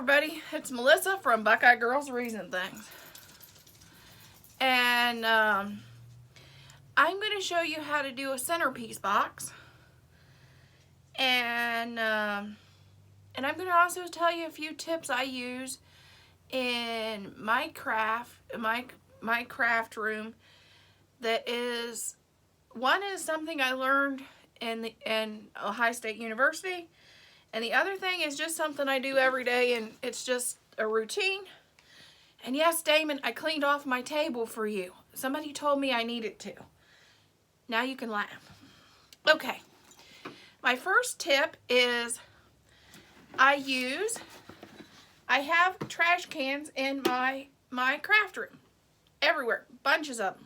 everybody, it's Melissa from Buckeye Girls Reason Things. And I'm going to show you how to do a centerpiece box. And I'm going to also tell you a few tips I use in my craft room. That is, one is something I learned in Ohio State University. And the other thing is just something I do every day, and it's just a routine. And yes, Damon, I cleaned off my table for you. Somebody told me I needed to. Now you can laugh. Okay. My first tip is I have trash cans in my craft room. Everywhere. Bunches of them.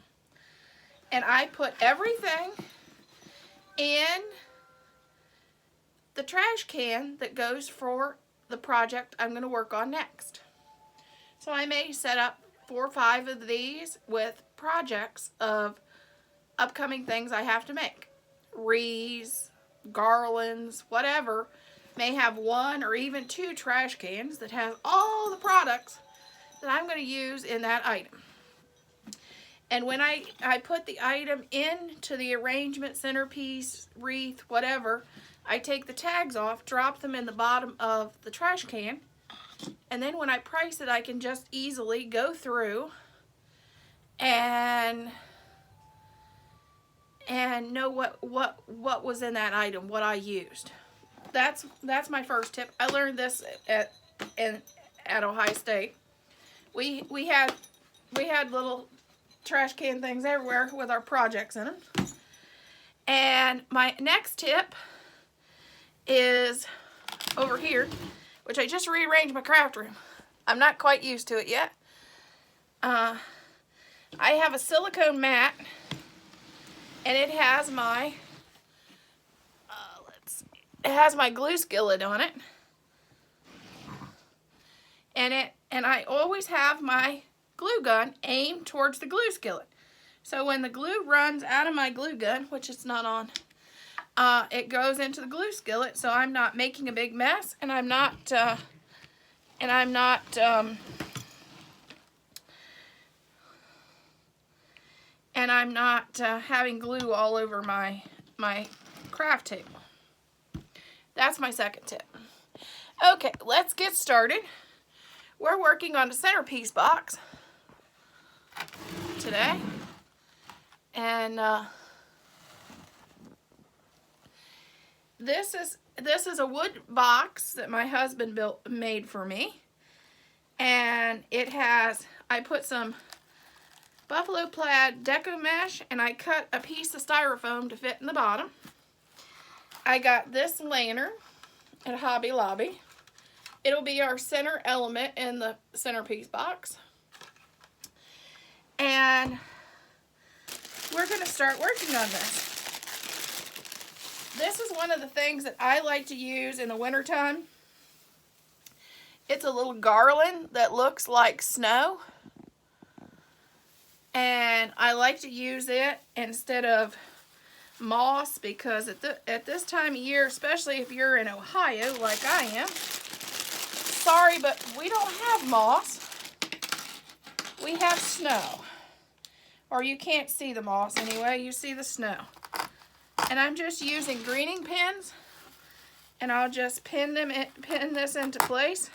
And I put everything in the trash can that goes for the project I'm going to work on next. So I may set up 4 or 5 of these with projects of upcoming things I have to make. Wreaths, garlands, whatever. May have 1 or even 2 trash cans that have all the products that I'm going to use in that item. And when I put the item into the arrangement, centerpiece, wreath, whatever, I take the tags off, drop them in the bottom of the trash can, and then when I price it, I can just easily go through and know what was in that item, what I used. That's my first tip. I learned this at Ohio State. We had little trash can things everywhere with our projects in them. And my next tip is over here, which I just rearranged my craft room. I'm not quite used to it yet. I have a silicone mat, and it has my glue skillet on it, and I always have my glue gun aimed towards the glue skillet. So when the glue runs out of my glue gun, which it's not on, it goes into the glue skillet, so I'm not making a big mess, and I'm not having glue all over my craft table. That's my second tip. Okay, let's get started. We're working on a centerpiece box today, and this is a wood box that my husband made for me, and I put some buffalo plaid deco mesh, and I cut a piece of styrofoam to fit in the bottom. I got this lantern at Hobby Lobby. It'll be our center element in the centerpiece box. And we're going to start working on this. This is one of the things that I like to use in the wintertime. It's a little garland that looks like snow. And I like to use it instead of moss because at this time of year, especially if you're in Ohio like I am, sorry, but we don't have moss. We have snow. Or you can't see the moss anyway, you see the snow. And I'm just using greening pins, and I'll just pin this into place.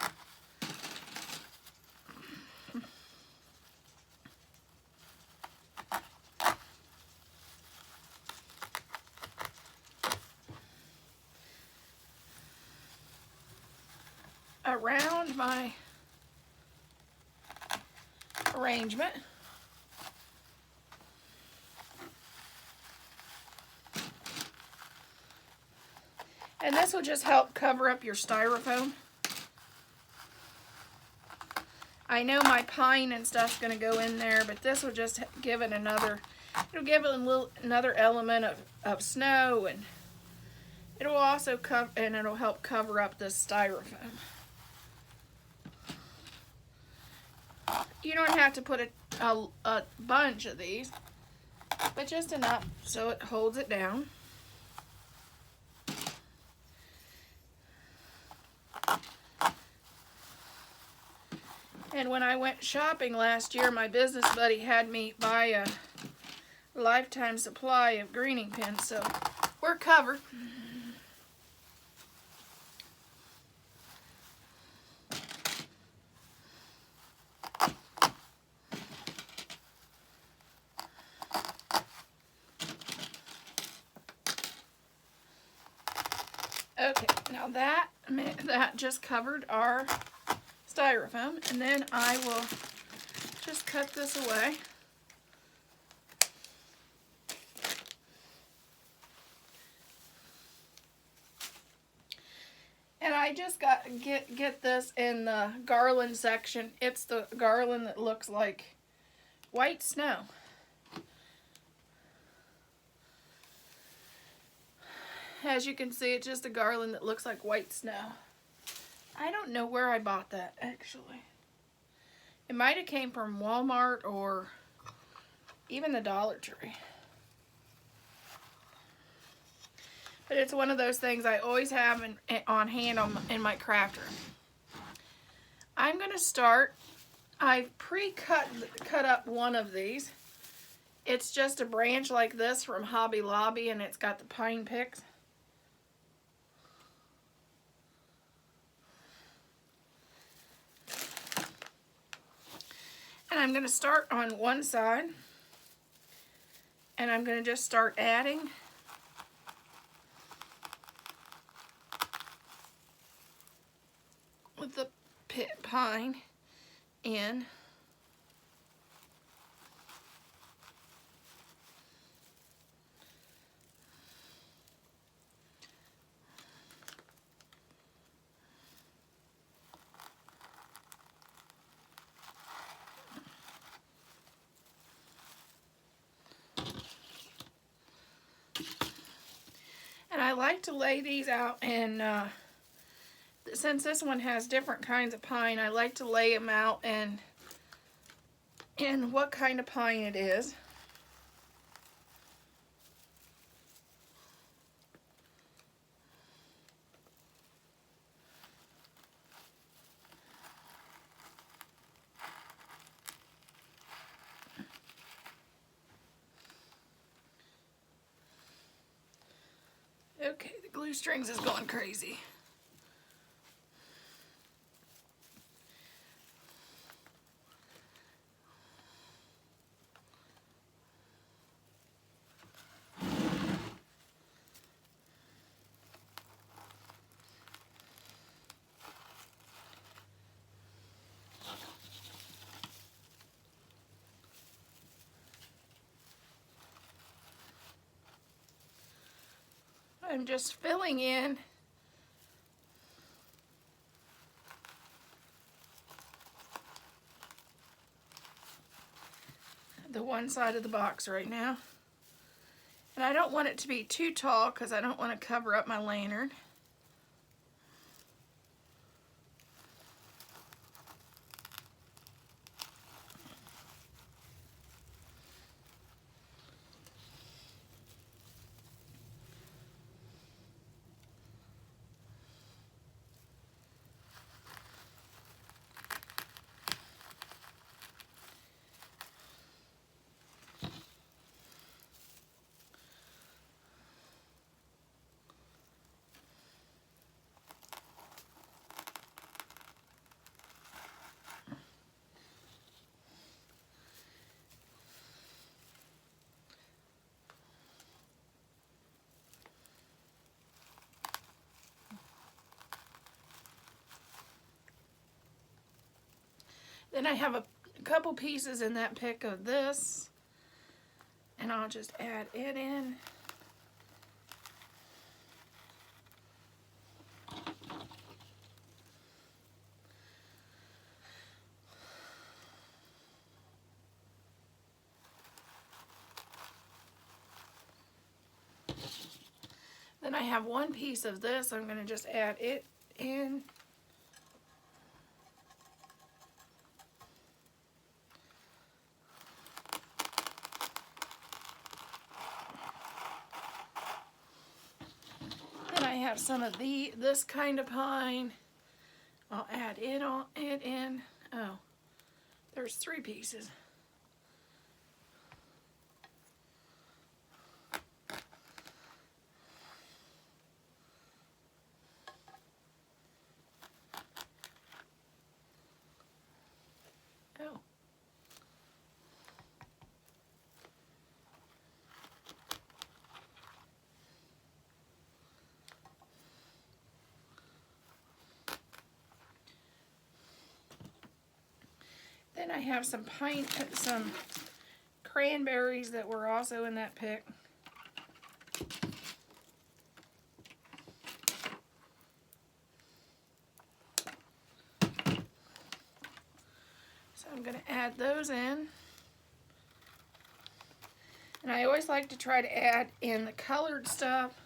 Around my arrangement. And this will just help cover up your styrofoam. I know my pine and stuff's going to go in there, but this will just give it another element of snow, and it'll also it'll help cover up this styrofoam. You don't have to put a bunch of these, but just enough so it holds it down. And when I went shopping last year, my business buddy had me buy a lifetime supply of greening pins, so we're covered. Okay, now that just covered our styrofoam, and then I will just cut this away. And I just got get this in the garland section. It's the garland that looks like white snow. As you can see, it's just a garland that looks like white snow. I don't know where I bought that, actually. It might have came from Walmart or even the Dollar Tree. But it's one of those things I always have on hand in my craft room. I'm going to start. I've cut up one of these. It's just a branch like this from Hobby Lobby, and it's got the pine picks. And I'm going to start on one side, and I'm going to just start adding with the pine in. And I like to lay these out, and since this one has different kinds of pine, I like to lay them out and what kind of pine it is. Okay, the glue strings is going crazy. I'm just filling in the one side of the box right now. And I don't want it to be too tall because I don't want to cover up my lantern. Then I have a couple pieces in that pick of this, and I'll just add it in. Then I have one piece of this. I'm going to just add it in. Then I have some of this kind of pine. I'll add it in. Oh, There's 3 pieces. Oh. Then I have some cranberries that were also in that pick. So I'm going to add those in. And I always like to try to add in the colored stuff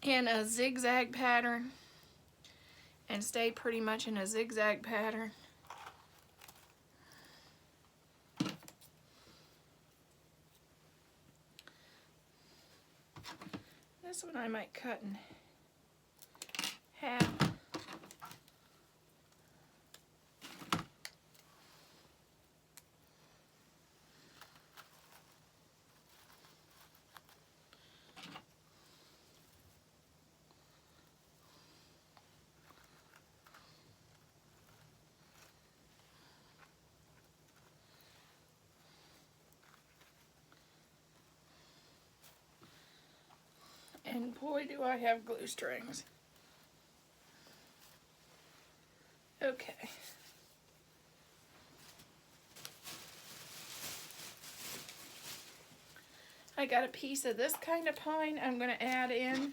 in a zigzag pattern and stay pretty much in a zigzag pattern. This one I might cut in half. And boy, do I have glue strings. Okay. I got a piece of this kind of pine I'm going to add in.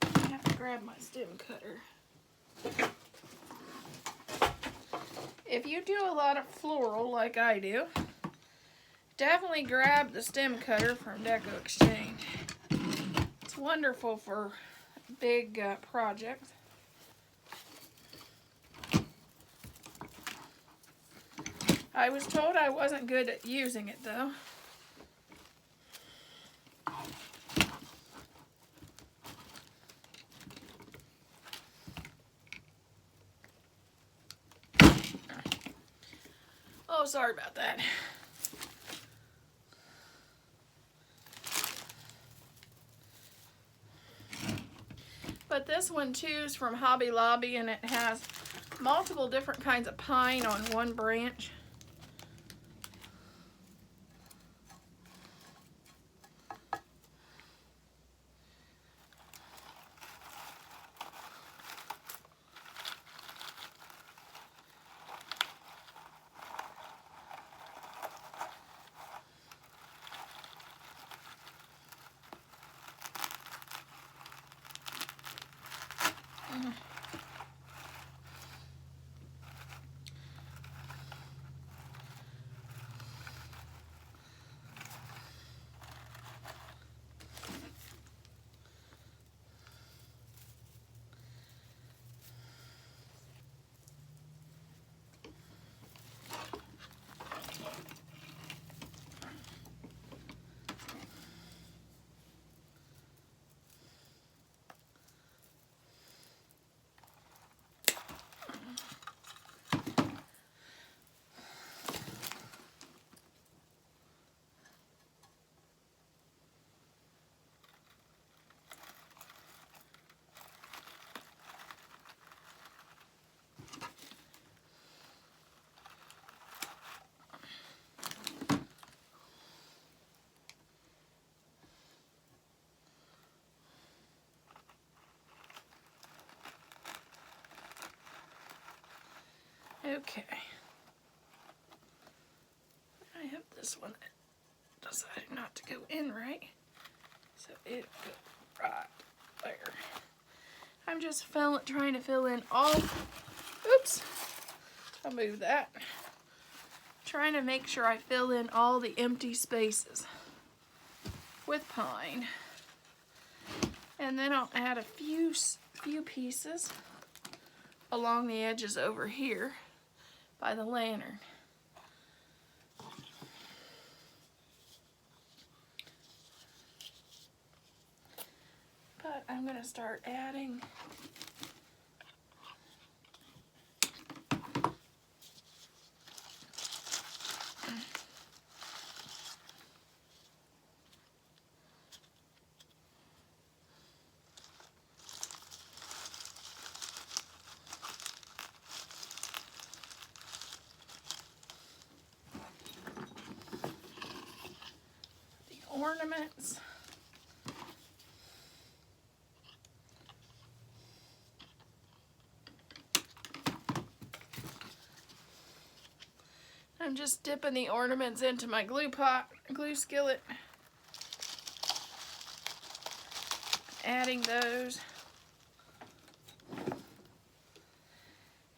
I have to grab my stem cutter. If you do a lot of floral like I do, definitely grab the stem cutter from Deco Exchange. It's wonderful for big projects. I was told I wasn't good at using it though. Oh, sorry about that. But this one too is from Hobby Lobby, and it has multiple different kinds of pine on one branch. Okay. I have this one that decided not to go in right, so it goes right there. I'm just trying to fill in all, oops, I'll move that. Trying to make sure I fill in all the empty spaces with pine. And then I'll add a few pieces along the edges over here by the lantern. But I'm going to start adding ornaments. I'm just dipping the ornaments into my glue skillet, adding those.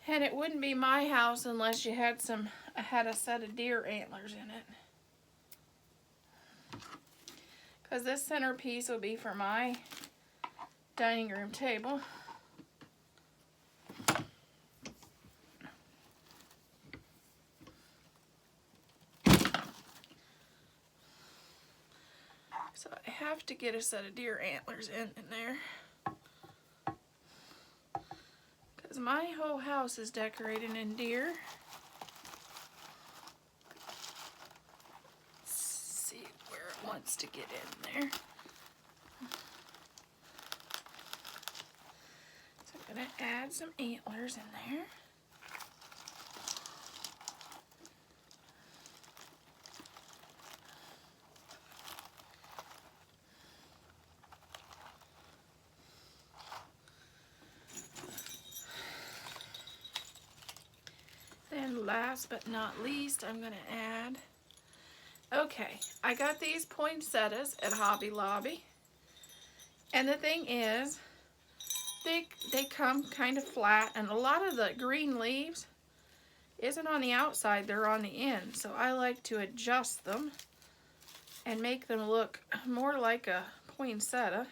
And it wouldn't be my house unless you had a set of deer antlers in it. Because this centerpiece will be for my dining room table. So I have to get a set of deer antlers in there. Because my whole house is decorated in deer. Let's see where it wants to get in there. So I'm going to add some antlers in there. Then last but not least, I'm going to add, okay, I got these poinsettias at Hobby Lobby. And the thing is, they come kind of flat, and a lot of the green leaves isn't on the outside, they're on the end. So I like to adjust them and make them look more like a poinsettia.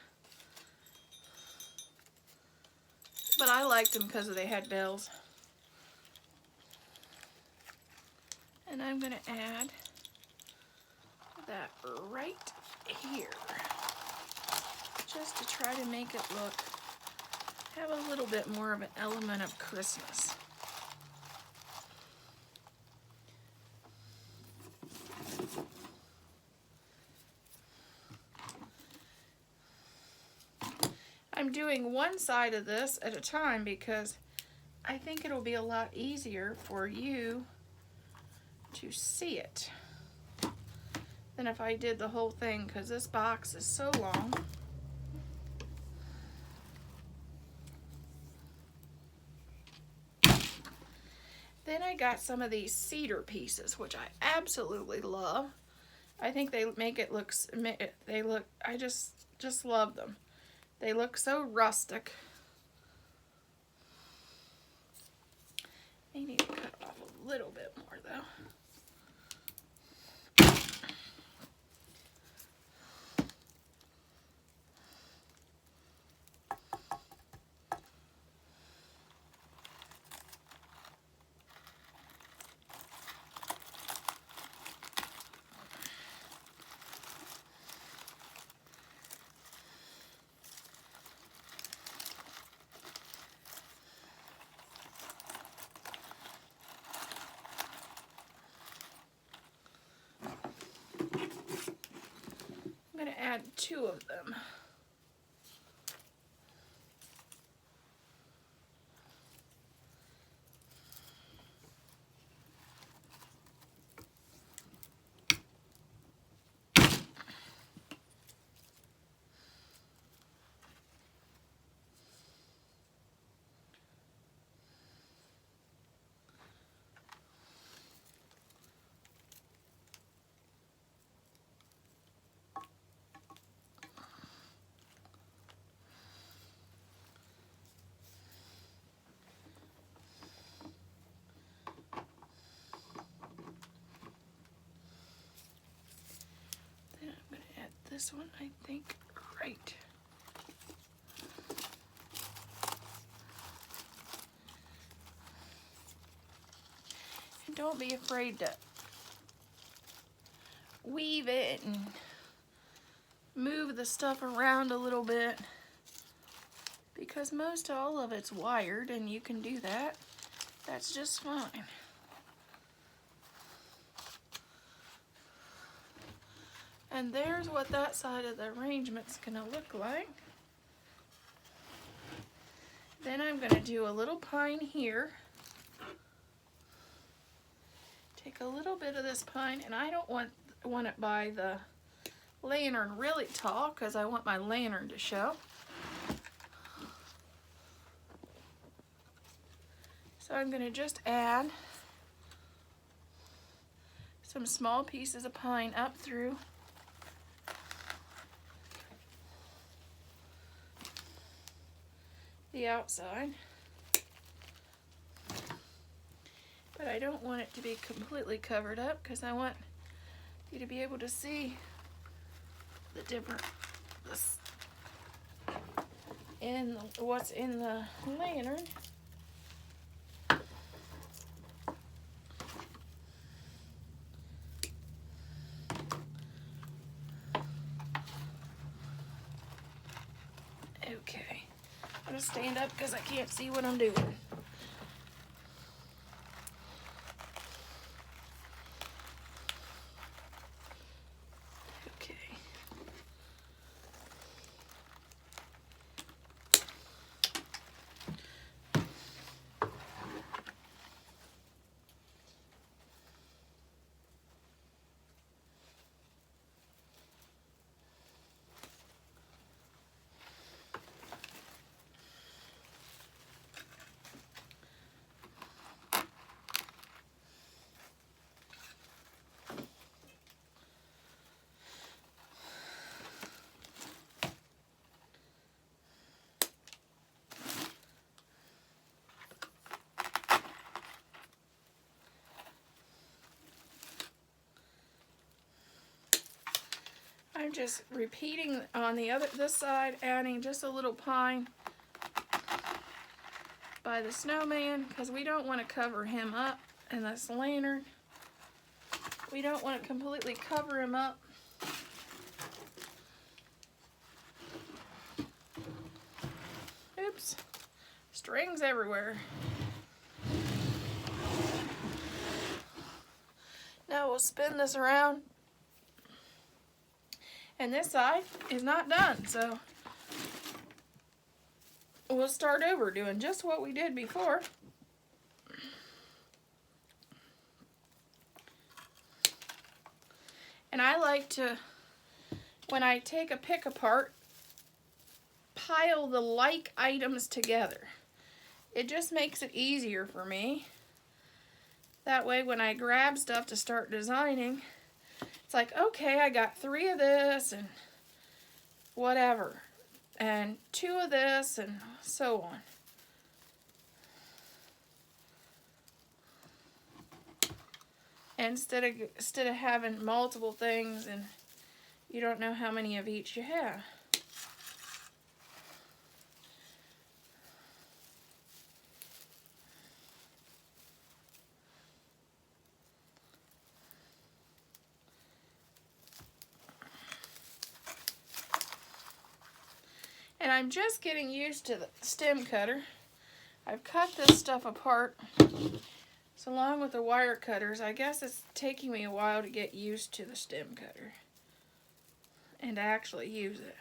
But I liked them because they had bells. And I'm going to add that right here, just to try to make it have a little bit more of an element of Christmas. I'm doing one side of this at a time because I think it'll be a lot easier for you to see it than if I did the whole thing, because this box is so long. Then I got some of these cedar pieces, which I absolutely love. I think they make it I just love them. They look so rustic. I need to cut off a little bit more though. I'm going to add 2 of them. This one, I think, right. And don't be afraid to weave it and move the stuff around a little bit, because most all of it's wired and you can do that. That's just fine. And there's what that side of the arrangement's gonna look like. Then I'm gonna do a little pine here. Take a little bit of this pine, and I don't want it by lantern really tall because I want my lantern to show. So I'm going to just add some small pieces of pine up through the outside. But I don't want it to be completely covered up because I want you to be able to see the different what's in the lantern. Okay, I'm gonna stand up because I can't see what I'm doing. Okay. I'm just repeating on this side, adding just a little pine by the snowman because we don't want to cover him up in this lantern. We don't want to completely cover him up. Oops, strings everywhere. Now we'll spin this around. And this side is not done, so we'll start over doing just what we did before. And I like to, when I take a pick apart, pile the like items together. It just makes it easier for me. That way when I grab stuff to start designing, it's like, okay, I got 3 of this and whatever, and 2 of this and so on. And instead of having multiple things and you don't know how many of each you have. And I'm just getting used to the stem cutter. I've cut this stuff apart. So along with the wire cutters, I guess it's taking me a while to get used to the stem cutter and to actually use it.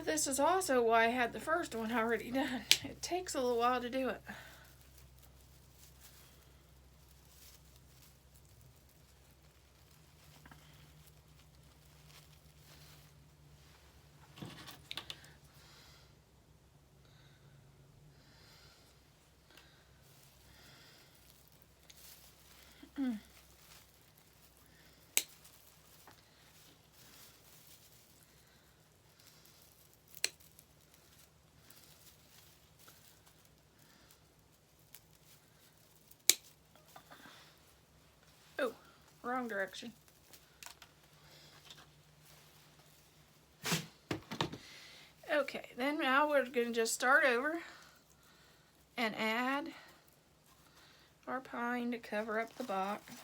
This is also why I had the first one already done. It takes a little while to do it. Oh, wrong direction. Okay, then now we're going to just start over and add our pine to cover up the box.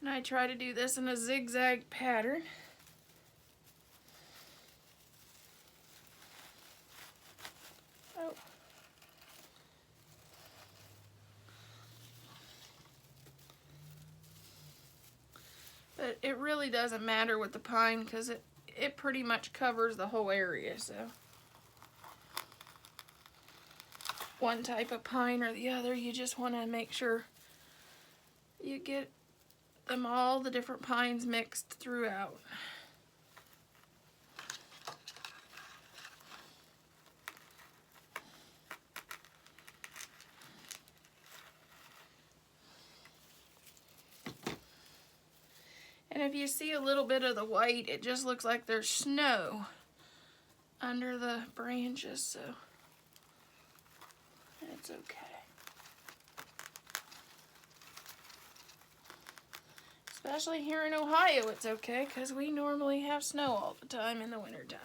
And I try to do this in a zigzag pattern. Oh. But it really doesn't matter with the pine because it pretty much covers the whole area, so one type of pine or the other, you just want to make sure you get them all the different pines mixed throughout. And if you see a little bit of the white, it just looks like there's snow under the branches, so it's okay. Especially here in Ohio, it's okay because we normally have snow all the time in the wintertime.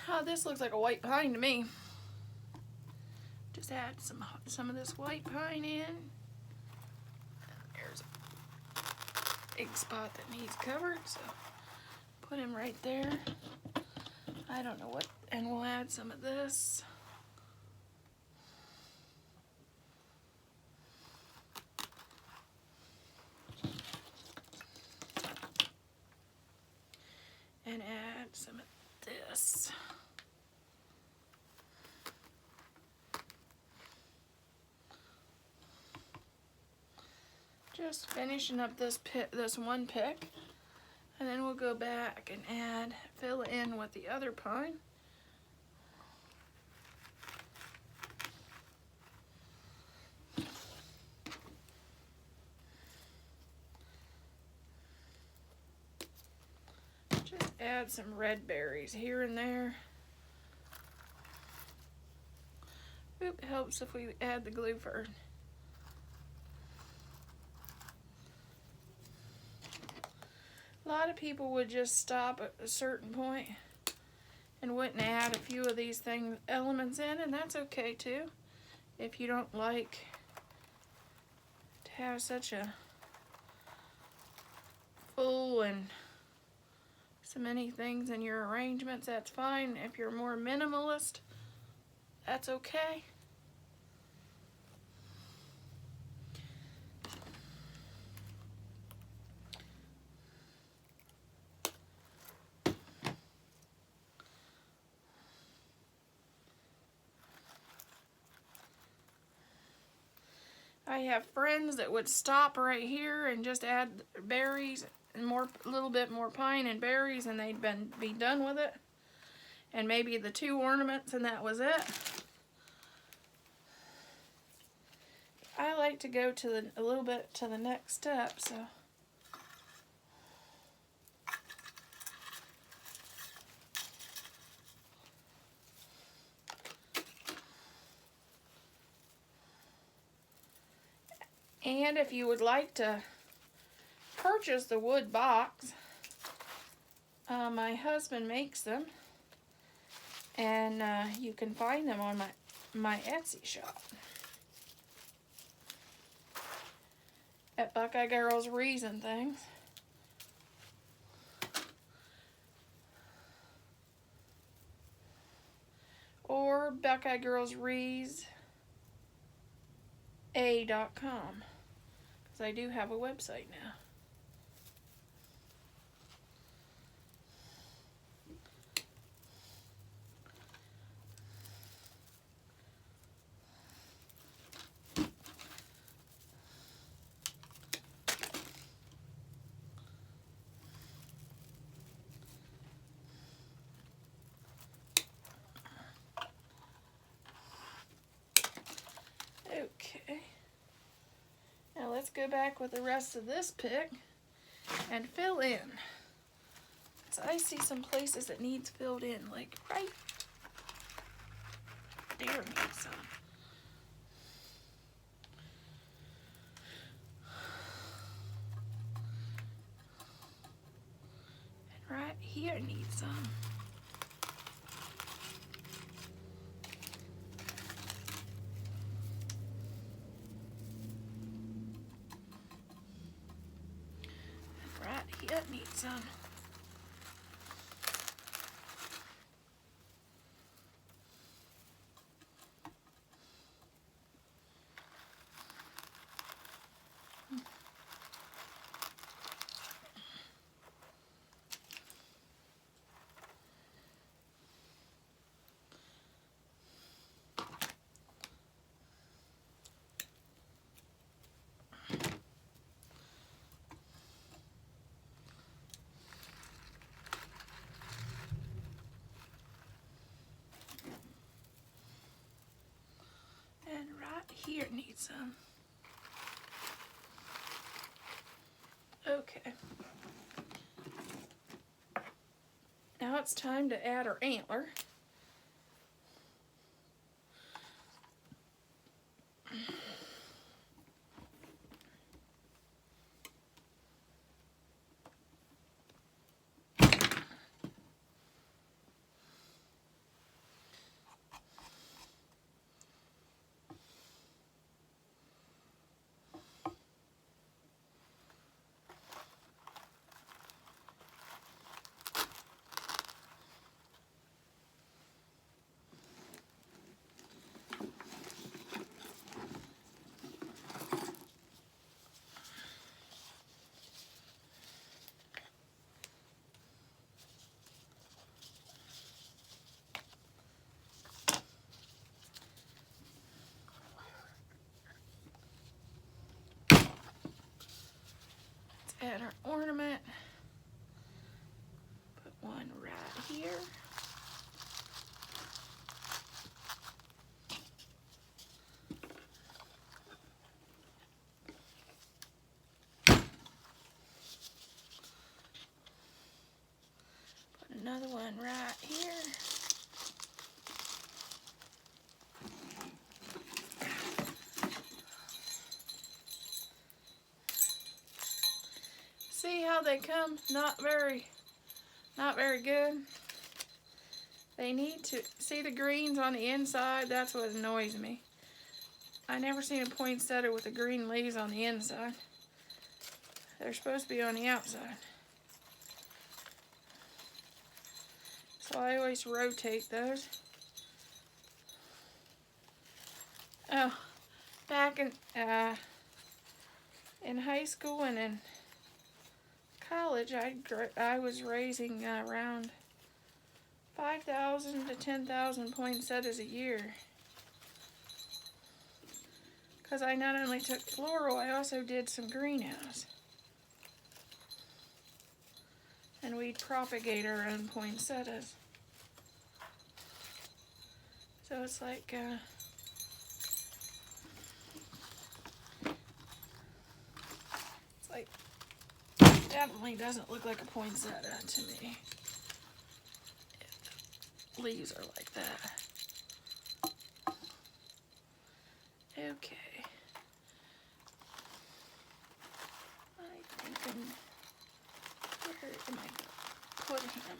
Oh, this looks like a white pine to me. Just add some of this white pine in. There's a big spot that needs covered, so put him right there. I don't know what, and we'll add some of this. And add some of this. Just finishing up this one pick, and then we'll go back and fill in with the other pine. Just add some red berries here and there. Oop, it helps if we add the glue first. A lot of people would just stop at a certain point and wouldn't add a few of these elements in, and that's okay too. If you don't like to have such a full and so many things in your arrangements, that's fine. If you're more minimalist, that's okay. I have friends that would stop right here and just add berries and a little bit more pine and berries, and they'd be done with it. And maybe the 2 ornaments, and that was it. I like to go to a little bit to the next step, so. And if you would like to purchase the wood box, my husband makes them, and you can find them on my Etsy shop at Buckeye Girls Wreaths and things. Or Buckeye Girls Wreaths A.com, because I do have a website now. Okay, now let's go back with the rest of this pick and fill in. So I see some places that needs filled in, like right there needs some. And right here needs some. Here needs some. And right here needs some. Okay. Now it's time to add our antler. Add our ornament. Put one right here. Put another one right here. See how they come? Not very good. They need to see the greens on the inside. That's what annoys me. I never seen a poinsettia with the green leaves on the inside. They're supposed to be on the outside. So I always rotate those. Oh, back in high school and in college, I was raising around 5,000 to 10,000 poinsettias a year. because I not only took floral, I also did some greenhouse. And we propagate our own poinsettias. So it's like, definitely doesn't look like a poinsettia to me. If the leaves are like that. Okay. I think where am I put him?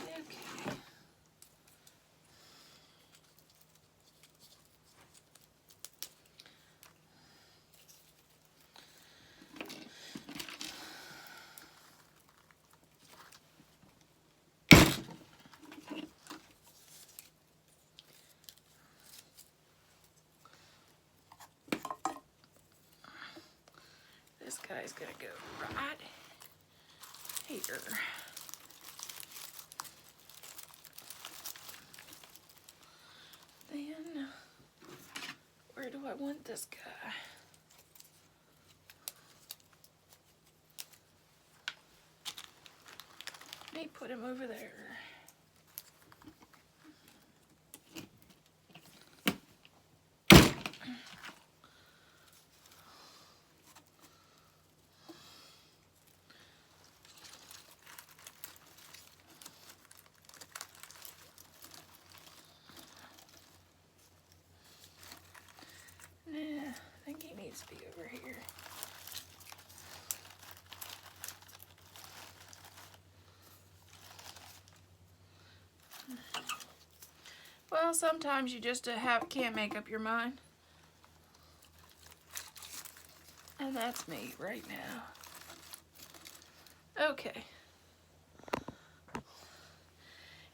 Okay. This guy's gonna go right here. Then, where do I want this guy? Let me put him over there. I think he needs to be over here. Well, sometimes you just can't make up your mind. And that's me right now. Okay.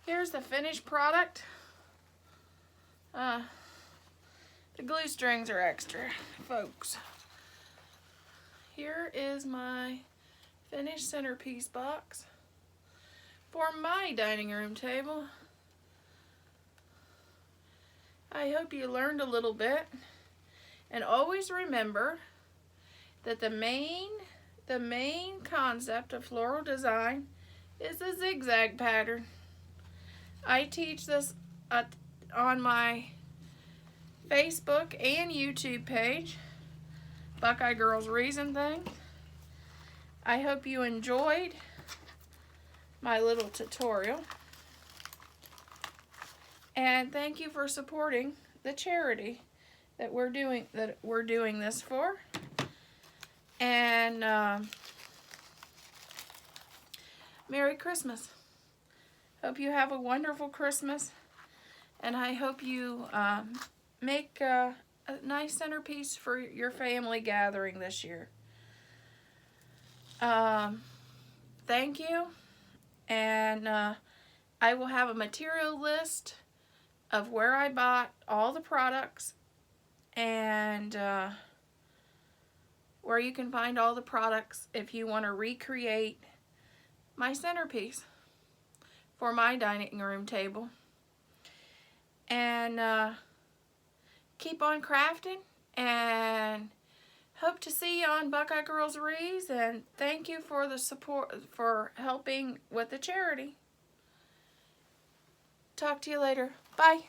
Here's the finished product. The glue strings are extra, folks. Here is my finished centerpiece box for my dining room table. I hope you learned a little bit, and always remember that the main concept of floral design is the zigzag pattern. I teach this on my Facebook and YouTube page, Buckeye Girls Reason Things. I hope you enjoyed my little tutorial. And thank you for supporting the charity that we're doing this for. And Merry Christmas. Hope you have a wonderful Christmas. And I hope you make a nice centerpiece for your family gathering this year. Thank you. And I will have a material list of where I bought all the products and where you can find all the products if you want to recreate my centerpiece for my dining room table. And keep on crafting, and hope to see you on Buckeye Girls Wreaths, and thank you for the support, for helping with the charity. Talk to you later. Bye.